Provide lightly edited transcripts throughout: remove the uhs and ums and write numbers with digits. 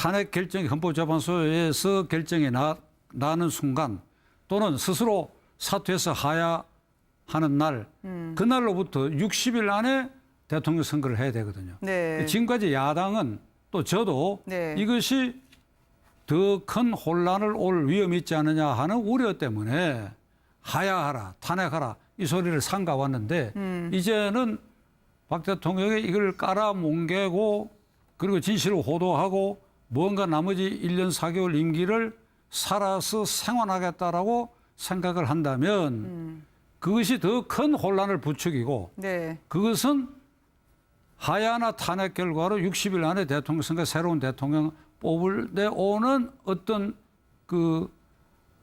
탄핵 결정이 헌법재판소에서 결정이 나는 순간 또는 스스로 사퇴해서 하야하는 날 그날로부터 60일 안에 대통령 선거를 해야 되거든요. 네. 지금까지 야당은 또 저도 네. 이것이 더 큰 혼란을 올 위험이 있지 않느냐 하는 우려 때문에 하야하라, 탄핵하라 이 소리를 삼가왔는데 이제는 박 대통령이 이걸 깔아뭉개고 그리고 진실을 호도하고 뭔가 나머지 1년 4개월 임기를 살아서 생활하겠다라고 생각을 한다면 그것이 더 큰 혼란을 부추기고 네. 그것은 하야나 탄핵 결과로 60일 안에 대통령 선거 새로운 대통령 뽑을 때 오는 어떤 그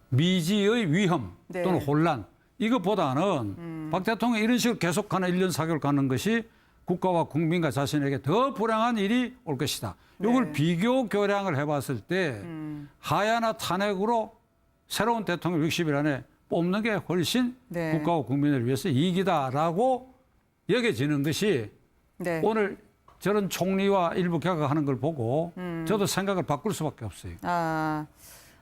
미지의 위험 또는 네. 혼란 이것보다는 박 대통령이 이런 식으로 계속하는 1년 4개월 가는 것이 국가와 국민과 자신에게 더 불행한 일이 올 것이다. 이걸 네. 비교 교량을 해봤을 때 하야나 탄핵으로 새로운 대통령 60일 안에 뽑는 게 훨씬 네. 국가와 국민을 위해서 이익이다라고 여겨지는 것이 네. 오늘 저런 총리와 일부 개각하는 걸 보고 저도 생각을 바꿀 수밖에 없어요. 아,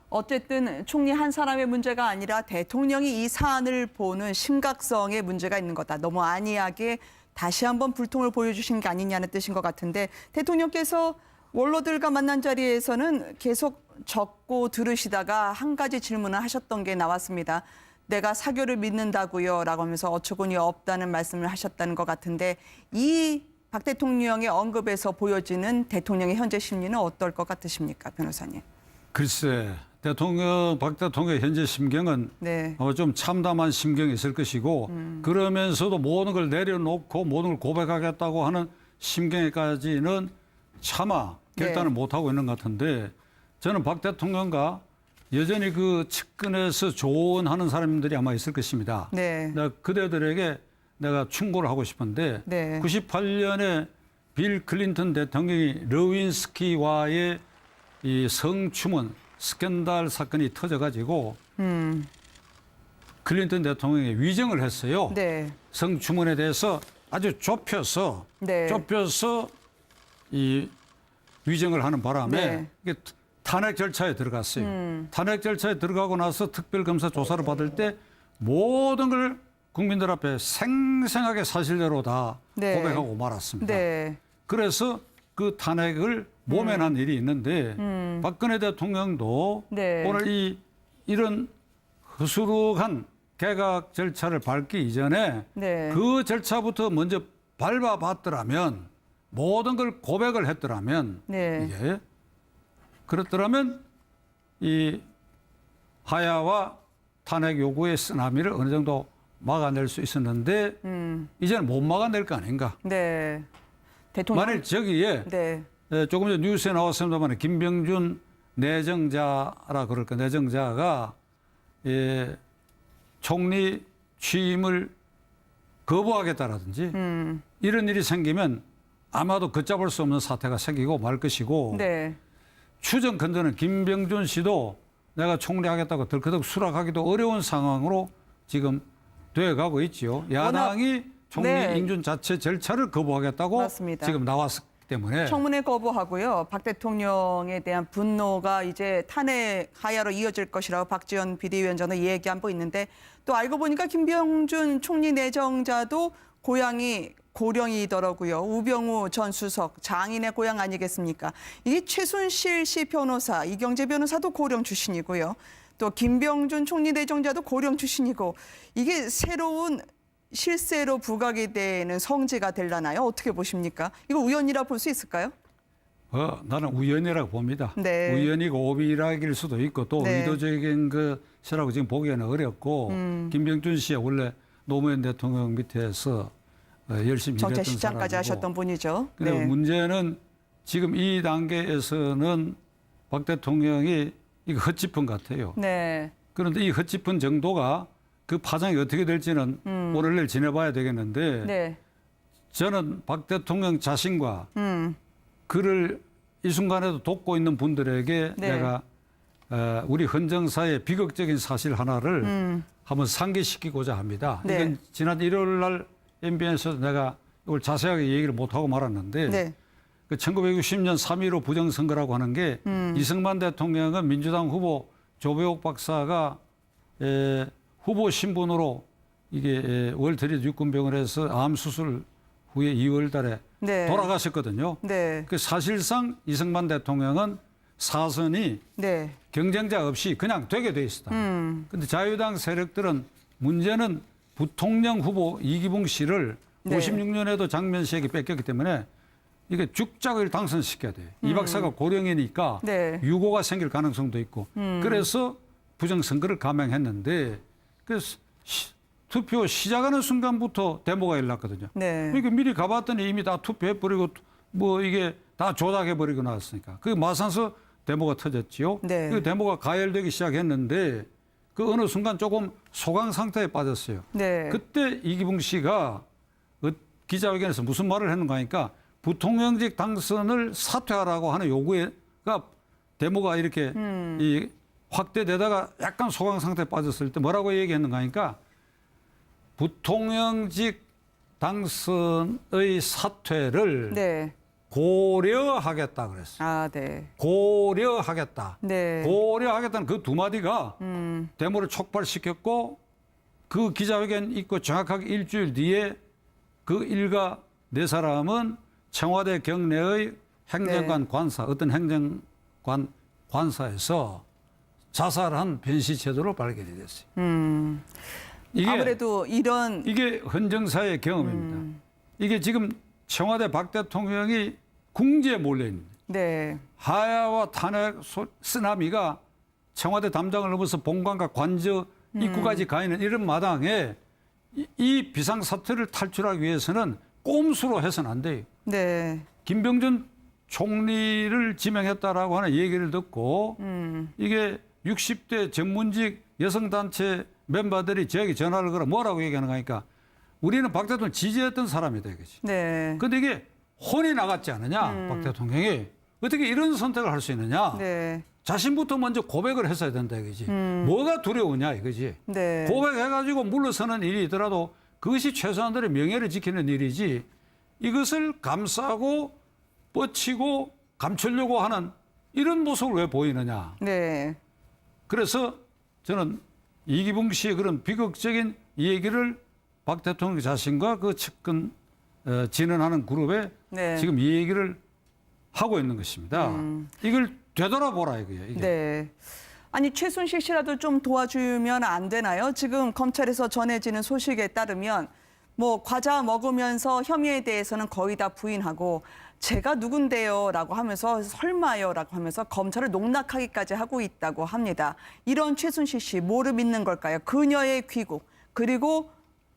어쨌든 총리 한 사람의 문제가 아니라 대통령이 이 사안을 보는 심각성의 문제가 있는 거다. 너무 안이하게 다시 한번 불통을 보여주신 게 아니냐는 뜻인 것 같은데 대통령께서 원로들과 만난 자리에서는 계속 적고 들으시다가 한 가지 질문을 하셨던 게 나왔습니다. 내가 사교를 믿는다고요 라고 하면서 어처구니 없다는 말씀을 하셨다는 것 같은데 이 박 대통령의 언급에서 보여지는 대통령의 현재 심리는 어떨 것 같으십니까, 변호사님? 글쎄, 박 대통령의 현재 심경은 네. 좀 참담한 심경이 있을 것이고 그러면서도 모든 걸 내려놓고 모든 걸 고백하겠다고 하는 심경에까지는 차마 결단을 네. 못하고 있는 것 같은데 저는 박 대통령과 여전히 그 측근에서 조언하는 사람들이 아마 있을 것입니다. 네. 그대들에게 내가 충고를 하고 싶은데 네. 98년에 빌 클린턴 대통령이 러윈스키와의 이 성추문 스캔들 사건이 터져가지고 클린턴 대통령이 위정을 했어요. 네. 성추문에 대해서 아주 좁혀서 네. 이 위정을 하는 바람에 네. 이게 탄핵 절차에 들어갔어요. 탄핵 절차에 들어가고 나서 특별검사 조사를 받을 때 모든 걸 국민들 앞에 생생하게 사실대로 다 네. 고백하고 말았습니다. 네. 그래서 그 탄핵을 모면한 일이 있는데 박근혜 대통령도 네. 오늘 이런 허술한 개각 절차를 밟기 이전에 네. 그 절차부터 먼저 밟아봤더라면 모든 걸 고백을 했더라면 네. 이게 그렇더라면 이 하야와 탄핵 요구의 쓰나미를 어느 정도 막아낼 수 있었는데 이제는 못 막아낼 거 아닌가. 네. 대통령. 만일 저기에 네. 조금 전 뉴스에 나왔습니다만 김병준 내정자라 그럴까 내정자가 총리 취임을 거부하겠다라든지 이런 일이 생기면 아마도 걷잡을 수 없는 사태가 생기고 말 것이고 네. 추정 건드는 김병준 씨도 내가 총리하겠다고 덜커덕 수락하기도 어려운 상황으로 지금 되어가고 있지요. 야당이 총리 네. 인준 자체 절차를 거부하겠다고 맞습니다. 지금 나왔기 때문에 청문회 거부하고요. 박 대통령에 대한 분노가 이제 탄핵 하야로 이어질 것이라고 박지원 비대위원장은 얘기하고 있는데 또 알고 보니까 김병준 총리 내정자도 고향이 고령이더라고요. 우병우 전 수석 장인의 고향 아니겠습니까? 이게 최순실 씨 변호사, 이경재 변호사도 고령 출신이고요. 또 김병준 총리 내정자도 고령 출신이고 이게 새로운 실세로 부각이 되는 성지가 되려나요? 어떻게 보십니까? 이거 우연이라 볼 수 있을까요? 나는 우연이라고 봅니다. 네. 우연이고 오비락일 수도 있고 또 네. 의도적인 것이라고 지금 보기에는 어렵고 김병준 씨가 원래 노무현 대통령 밑에서 열심히 일했던 정책실장까지 사람이고 하셨던 분이죠. 근데 네. 문제는 지금 이 단계에서는 박 대통령이 이거 헛짚은 것 같아요. 네. 그런데 이 헛짚은 정도가 그 파장이 어떻게 될지는 오늘 내일 지내봐야 되겠는데 네. 저는 박 대통령 자신과 그를 이 순간에도 돕고 있는 분들에게 네. 내가 우리 헌정사의 비극적인 사실 하나를 한번 상기시키고자 합니다. 네. 이건 지난 일요일 날 MBN에서 내가 이걸 자세하게 얘기를 못하고 말았는데 네. 그 1960년 3.15 부정선거라고 하는 게 이승만 대통령은 민주당 후보 조배옥 박사가 후보 신분으로 이게 월트리트 육군병원에서 암 수술 후에 2월 달에 네. 돌아가셨거든요. 네. 그 사실상 이승만 대통령은 사선이 네. 경쟁자 없이 그냥 되게 돼 있었다. 근데 자유당 세력들은 문제는 부통령 후보 이기붕 씨를 네. 56년에도 장면식이 뺏겼기 때문에 이게 죽작을 당선시켜야 돼. 이 박사가 고령이니까 네. 유고가 생길 가능성도 있고. 그래서 부정선거를 감행했는데 그래서 투표 시작하는 순간부터 데모가 일어났거든요. 네. 그러니까 미리 가봤더니 이미 다 투표해버리고 뭐 이게 다 조작해버리고 나왔으니까. 그 마산서 데모가 터졌지요. 네. 그 데모가 가열되기 시작했는데 그 어느 순간 조금 소강 상태에 빠졌어요. 네. 그때 이기붕 씨가 기자회견에서 무슨 말을 했는가 하니까 부통령직 당선을 사퇴하라고 하는 요구가 데모가 이렇게 이 확대되다가 약간 소강 상태에 빠졌을 때 뭐라고 얘기했는가 하니까 부통령직 당선의 사퇴를 네. 고려하겠다 그랬어요. 아, 네. 고려하겠다. 네. 고려하겠다는 그 두 마디가 데모를 촉발시켰고 그 기자회견 있고 정확하게 일주일 뒤에 그 일가 네 사람은 청와대 경내의 행정관 네. 관사, 어떤 행정관 관사에서 자살한 변시 제도로 발견이 됐어요. 이게 아무래도 이게 헌정사의 경험입니다. 이게 지금 청와대 박 대통령이 궁지에 몰려 있는 네. 하야와 탄핵 쓰나미가 청와대 담장을 넘어서 본관과 관저 입구까지 가 있는 이런 마당에 이 비상사태를 탈출하기 위해서는 꼼수로 해서는 안 돼요. 네. 김병준 총리를 지명했다라고 하는 얘기를 듣고 이게 60대 전문직 여성단체 멤버들이 저에게 전화를 걸어 뭐라고 얘기하는가 하니까 우리는 박 대통령 지지했던 사람이다 이거지. 네. 근데 이게 혼이 나갔지 않느냐 박 대통령이 어떻게 이런 선택을 할 수 있느냐. 네. 자신부터 먼저 고백을 했어야 된다 이거지. 뭐가 두려우냐 이거지. 네. 고백해가지고 물러서는 일이더라도 그것이 최소한들의 명예를 지키는 일이지 이것을 감싸고 뻗치고 감추려고 하는 이런 모습을 왜 보이느냐. 네. 그래서 저는 이기붕 씨의 그런 비극적인 얘기를 박 대통령 자신과 그 측근 진언하는 그룹에 네. 지금 이 얘기를 하고 있는 것입니다. 이걸 되돌아보라 이거예요. 이게. 네. 아니 최순실 씨라도 좀 도와주면 안 되나요? 지금 검찰에서 전해지는 소식에 따르면 뭐 과자 먹으면서 혐의에 대해서는 거의 다 부인하고 제가 누군데요라고 하면서 설마요라고 하면서 검찰을 농락하기까지 하고 있다고 합니다. 이런 최순실 씨 뭐를 믿는 걸까요? 그녀의 귀국 그리고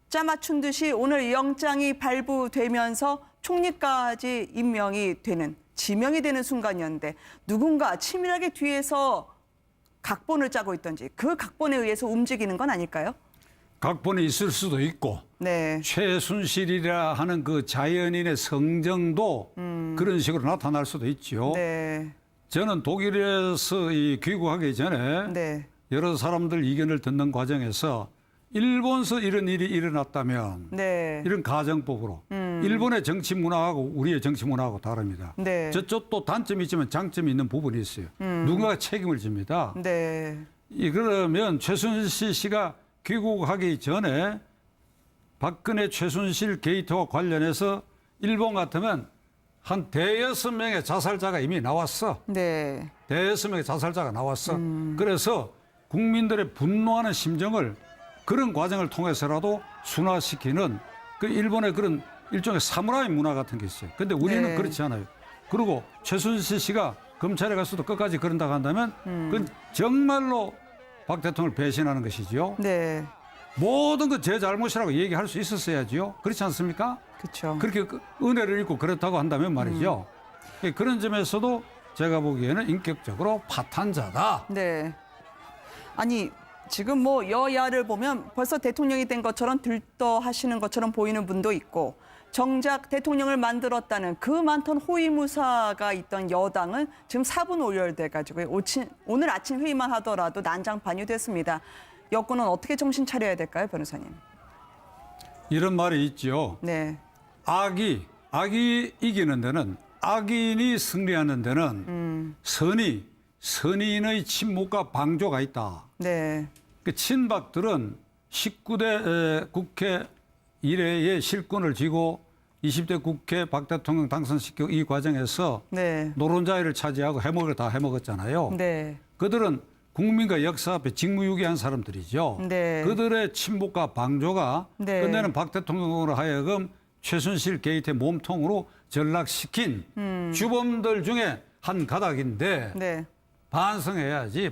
짜맞춘 듯이 오늘 영장이 발부되면서 총리까지 임명이 되는 지명이 되는 순간이었는데 누군가 치밀하게 뒤에서 각본을 짜고 있던지 그 각본에 의해서 움직이는 건 아닐까요? 각본이 있을 수도 있고 네. 최순실이라 하는 그 자연인의 성정도 그런 식으로 나타날 수도 있죠. 네. 저는 독일에서 이 귀국하기 전에 네. 여러 사람들 이견을 듣는 과정에서 일본에서 이런 일이 일어났다면 네. 이런 가정법으로 일본의 정치 문화하고 우리의 정치 문화하고 다릅니다. 네. 저쪽도 단점이 있지만 장점이 있는 부분이 있어요. 누군가가 책임을 집니다. 네. 그러면 최순실 씨가 귀국하기 전에 박근혜 최순실 게이트와 관련해서 일본 같으면 한 대여섯 명의 자살자가 이미 나왔어. 네. 대여섯 명의 자살자가 나왔어. 그래서 국민들의 분노하는 심정을 그런 과정을 통해서라도 순화시키는 그 일본의 그런 일종의 사무라이 문화 같은 게 있어요. 근데 우리는 네. 그렇지 않아요. 그리고 최순실 씨가 검찰에 갔어도 끝까지 그런다고 한다면 그건 정말로 박 대통령을 배신하는 것이지요. 네. 모든 건 제 잘못이라고 얘기할 수 있었어야지요. 그렇지 않습니까? 그렇죠. 그렇게 은혜를 잊고 그렇다고 한다면 말이죠. 그런 점에서도 제가 보기에는 인격적으로 파탄자다. 네. 아니 지금 뭐 여야를 보면 벌써 대통령이 된 것처럼 들떠하시는 것처럼 보이는 분도 있고 정작 대통령을 만들었다는 그 많던 호위무사가 있던 여당은 지금 4분 오열돼 가지고 오늘 아침 회의만 하더라도 난장판이 됐습니다. 여권은 어떻게 정신 차려야 될까요, 변호사님? 이런 말이 있죠. 네. 악이 이기는 데는 악인이 승리하는 데는 선의인의 침묵과 방조가 있다. 네. 그 친박들은 19대 국회 이래의 실권을 쥐고 20대 국회 박 대통령 당선시키고 이 과정에서 네. 노론자위를 차지하고 해먹을 다 해먹었잖아요. 네. 그들은 국민과 역사 앞에 직무유기한 사람들이죠. 네. 그들의 침묵과 방조가 네. 끝내는 박 대통령으로 하여금 최순실 게이트의 몸통으로 전락시킨 주범들 중에 한 가닥인데 네. 반성해야지.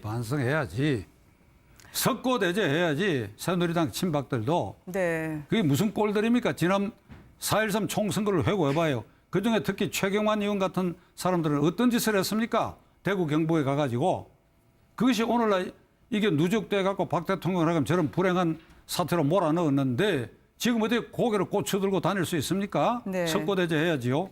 석고대죄해야지. 새누리당 친박들도. 네. 그게 무슨 꼴들입니까? 지난 4.13 총선거를 회고해봐요. 그중에 특히 최경환 의원 같은 사람들은 어떤 짓을 했습니까? 대구 경북에 가가지고. 그것이 오늘날 이게 누적돼 갖고 박 대통령을 하면 저런 불행한 사태로 몰아넣었는데 지금 어디 고개를 꽂혀들고 다닐 수 있습니까? 네. 석고대죄해야지요.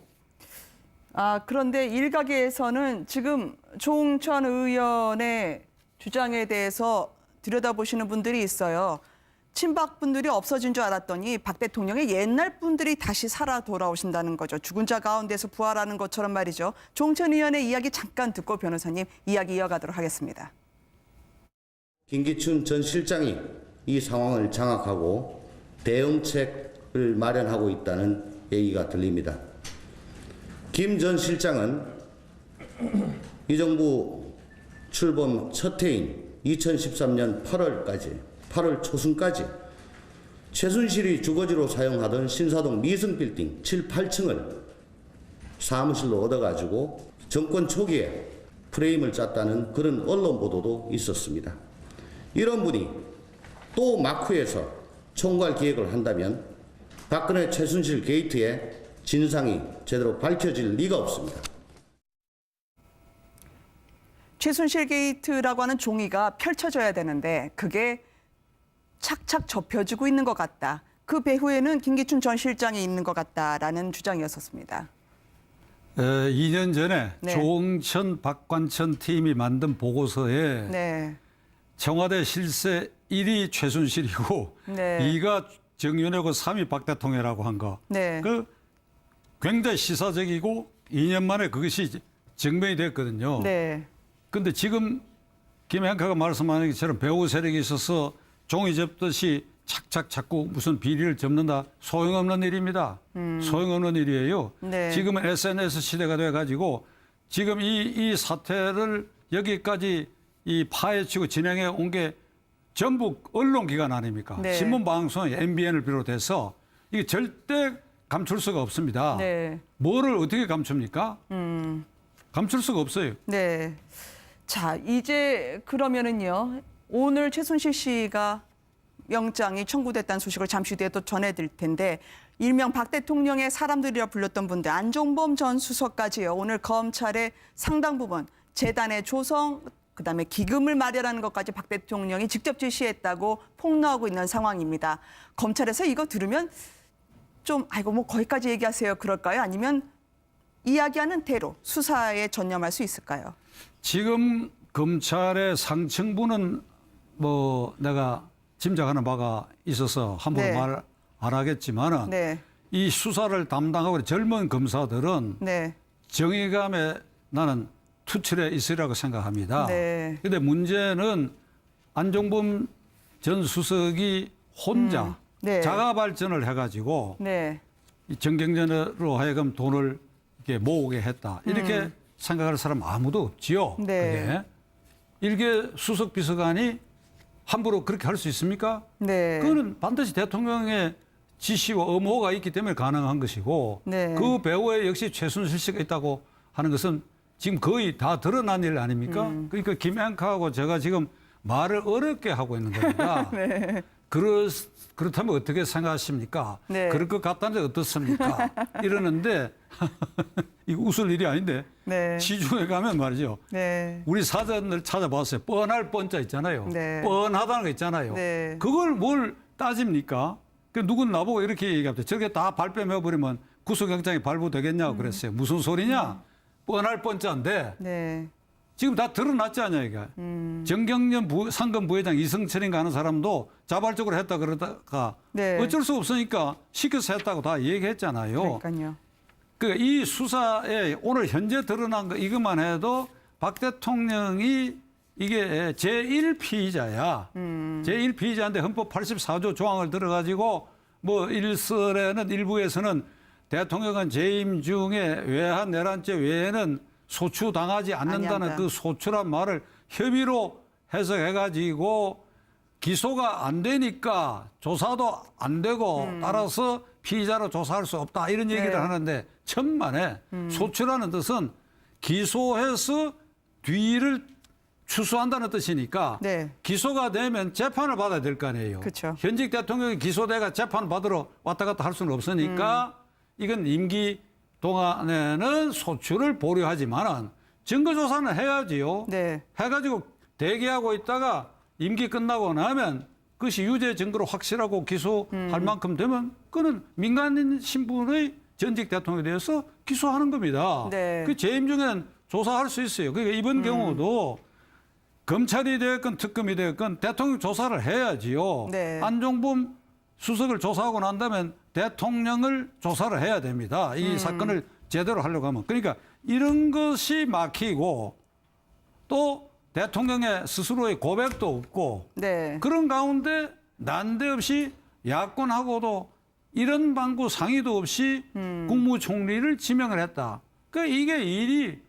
그런데 일각에서는 지금 조응천 의원의 주장에 대해서 들여다보시는 분들이 있어요. 친박 분들이 없어진 줄 알았더니 박 대통령의 옛날 분들이 다시 살아 돌아오신다는 거죠. 죽은 자 가운데서 부활하는 것처럼 말이죠. 조응천 의원의 이야기 잠깐 듣고 변호사님 이야기 이어가도록 하겠습니다. 김기춘 전 실장이 이 상황을 장악하고 대응책을 마련하고 있다는 얘기가 들립니다. 김 전 실장은 이 정부 출범 첫 해인 2013년 8월 초순까지 최순실이 주거지로 사용하던 신사동 미승빌딩 7, 8층을 사무실로 얻어가지고 정권 초기에 프레임을 짰다는 그런 언론 보도도 있었습니다. 이런 분이 또 마쿠에서 총괄 기획을 한다면 박근혜 최순실 게이트의 진상이 제대로 밝혀질 리가 없습니다. 최순실 게이트라고 하는 종이가 펼쳐져야 되는데 그게 착착 접혀지고 있는 것 같다. 그 배후에는 김기춘 전 실장이 있는 것 같다라는 주장이었었습니다. 2년 전에 네. 조응천, 박관천 팀이 만든 보고서에 네. 청와대 실세 1위 최순실이고 네. 2위가 정윤회고 3위 박 대통령이라고 한 거. 네. 그 굉장히 시사적이고 2년 만에 그것이 증명이 됐거든요. 네. 근데 지금 김행카가 말씀하는 것처럼 배후 세력이 있어서 종이 접듯이 착착 자꾸 무슨 비리를 접는다. 소용없는 일입니다. 소용없는 일이에요. 네. 지금은 SNS 시대가 돼가지고 지금 이 사태를 여기까지 이 파헤치고 진행해 온 게 전부 언론기관 아닙니까? 네. 신문방송, MBN을 비롯해서 이게 절대 감출 수가 없습니다. 네. 뭐를 어떻게 감춥니까? 감출 수가 없어요. 네. 자, 이제 그러면은요. 오늘 최순실 씨가 영장이 청구됐다는 소식을 잠시 뒤에 또 전해드릴 텐데 일명 박 대통령의 사람들이라 불렸던 분들 안종범 전 수석까지요. 오늘 검찰의 상당 부분 재단의 조성 그다음에 기금을 마련하는 것까지 박 대통령이 직접 지시했다고 폭로하고 있는 상황입니다. 검찰에서 이거 들으면 좀 아이고 뭐 거기까지 얘기하세요 그럴까요? 아니면 이야기하는 대로 수사에 전념할 수 있을까요? 지금 검찰의 상층부는 뭐 내가 짐작하는 바가 있어서 함부로 네. 말 안 하겠지만은 네. 이 수사를 담당하고 있는 젊은 검사들은 네. 정의감에 나는 투철해 있으리라고 생각합니다. 네. 그런데 문제는 안종범 전 수석이 혼자 네. 자가 발전을 해가지고 네. 이 정경련으로 하여금 돈을 이렇게 모으게 했다. 이렇게 생각할 사람 아무도 없지요. 네. 그게. 일개 수석 비서관이 함부로 그렇게 할 수 있습니까? 네. 그거는 반드시 대통령의 지시와 의무가 있기 때문에 가능한 것이고 네. 그 배후에 역시 최순실 씨가 있다고 하는 것은 지금 거의 다 드러난 일 아닙니까? 그러니까 김앵카하고 제가 지금 말을 어렵게 하고 있는 겁니다. 네. 그렇다면 어떻게 생각하십니까? 네. 그럴 것 같다는데 어떻습니까? 이러는데 이거 웃을 일이 아닌데 네. 시중에 가면 말이죠. 네. 우리 사전을 찾아봤어요. 뻔할 뻔자 있잖아요. 네. 뻔하다는 거 있잖아요. 네. 그걸 뭘 따집니까? 그 누군 나보고 이렇게 얘기합니다. 저게 다 발뺌해버리면 구속영장이 발부되겠냐고 그랬어요. 무슨 소리냐? 뻔할 뻔자인데 네. 지금 다 드러났지 않냐 이게. 정경련 상금 부회장 이승철인가 하는 사람도 자발적으로 했다 그러다가 네. 어쩔 수 없으니까 시켜서 했다고 다 얘기했잖아요. 그러니까요. 이 수사에 오늘 현재 드러난 거 이것만 해도 박 대통령이 이게 제1피의자야. 제1피의자인데 헌법 84조 조항을 들어가지고 뭐 일설에는 일부에서는 대통령은 재임 중에 외환 내란죄 외에는 소추당하지 않는다는 아니한다. 그 소추란 말을 협의로 해석해가지고 기소가 안 되니까 조사도 안 되고 따라서 피의자로 조사할 수 없다 이런 얘기를 네. 하는데 천만에 소추라는 뜻은 기소해서 뒤를 추수한다는 뜻이니까 네. 기소가 되면 재판을 받아야 될 거 아니에요. 그쵸. 현직 대통령이 기소돼가 재판 받으러 왔다 갔다 할 수는 없으니까 이건 임기 동안에는 소추를 보류하지만은 증거조사는 해야지요. 네. 해가지고 대기하고 있다가 임기 끝나고 나면 그것이 유죄 증거로 확실하고 기소할 만큼 되면 그는 민간인 신분의 전직 대통령에 대해서 기소하는 겁니다. 네. 그 재임 중에는 조사할 수 있어요. 그러니까 이번 경우도 검찰이 되었건 특검이 되었건 대통령 조사를 해야지요. 네. 안종범 수석을 조사하고 난 다음엔 대통령을 조사를 해야 됩니다. 이 사건을 제대로 하려고 하면. 그러니까 이런 것이 막히고 또 대통령의 스스로의 고백도 없고 네. 그런 가운데 난데없이 야권하고도 이런 방구 상의도 없이 국무총리를 지명을 했다. 그러니까 이게 일이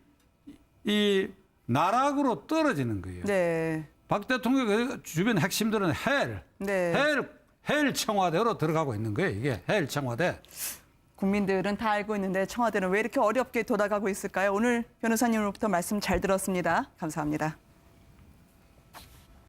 이 나락으로 떨어지는 거예요. 네. 박 대통령 주변 핵심들은 네. 헬 청와대로 들어가고 있는 거예요. 이게 헬 청와대. 국민들은 다 알고 있는데 청와대는 왜 이렇게 어렵게 돌아가고 있을까요? 오늘 변호사님으로부터 말씀 잘 들었습니다. 감사합니다.